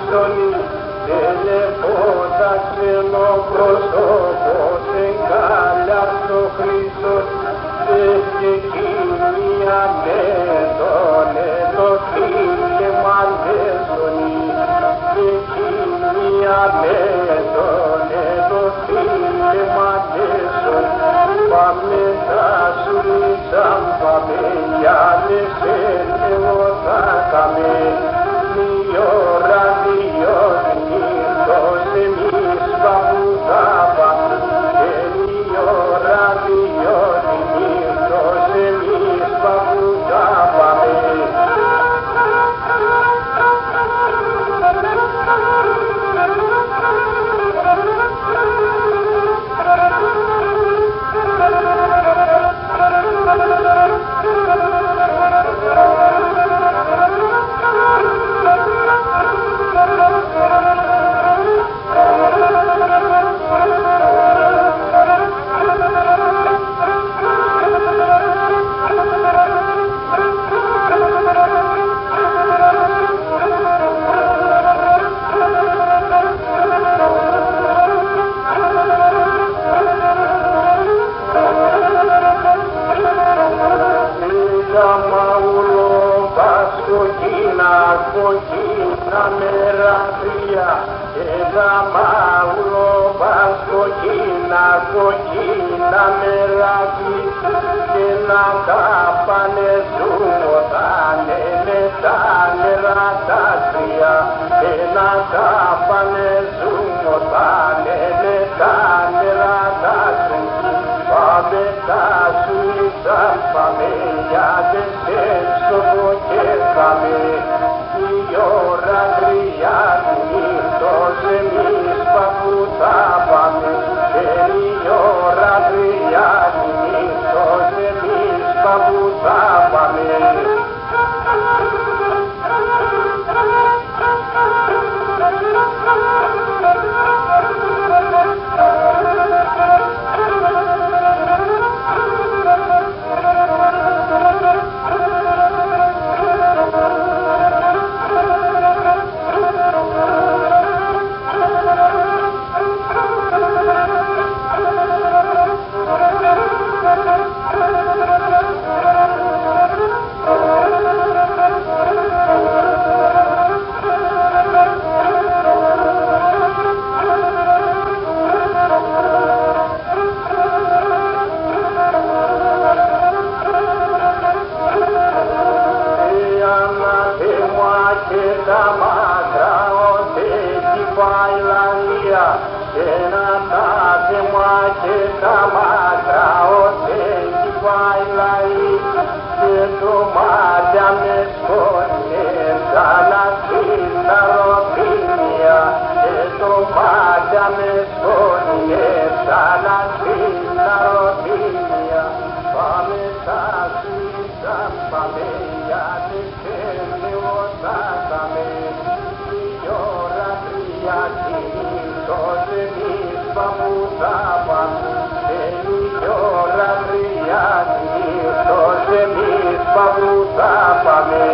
στολή, τελεπότα ξένο πρόσωπο, σε κάλια στο Χριστός, και κοινία με τον το φίλεμα δεσονή, και κοινία με τον το φίλεμα δεσονή. Πάμε τα σουλίτσαν, πάμε για δεσέντε θα καμε, μία ώρα δύο νύχτος εμείς παπουδάπα, και μία ώρα δύο νύχτος εμείς παπουδάπαμε. Κοκκίνα μεράκρια και τα μαύρο πασκοκκίνα, κοκκίνα μεράκρια και να κάπανε ζουμωτάνε με τα νερά τα κρύα, και να κάπανε ζουμωτάνε με τα νερά τα κρύα. Πάμε τα σουλίτσαν, πάμε για δεσέξω και καμε, η ώρα τρία νύχτος εμείς παπουδάπαμε, και η ώρα τρία νύχτος εμείς παπουδάπαμε. Και να τα θεμά και τα μάτρα ό,τι έχει πάει λαή, και το μάτια με σκόνες σαν ασύλα ροπίνια, και το μάτια με σκόνες σαν ασύλα ροπίνια. Πάμε τα σουλίτσαν, πάμε για τις πέντε θα καμε, η ώρα τρία νύχτος εμείς παπουδάπαμε, και η ώρα τρία νύχτος εμείς παπουδάπαμε.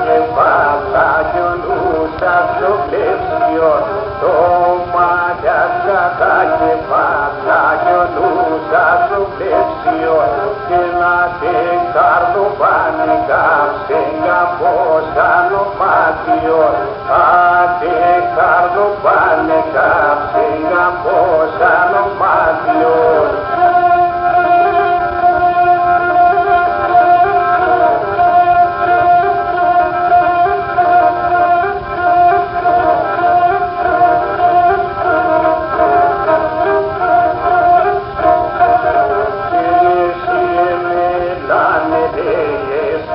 Κεφάλα κι ο νους στο πλαίσιο, το μάτια κατά και πάντα κι ο νους σας σου πλευσιών και να την καρδοπάνει καψέγγα πως ανωμάτιον άντε καρδοπάνει καψέγγα πως ανωμάτιον.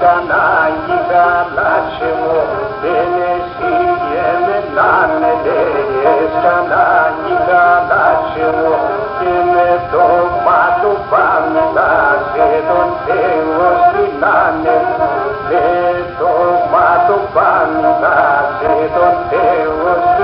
Κανάγι γαλάτσι μου, δεν εσύ εμελάνε δέες. Κανάγι γαλάτσι μου, και με το μάτω παντάζε τον Θεό στείλανε. Με το μάτω παντάζε τον Θεό στείλανε.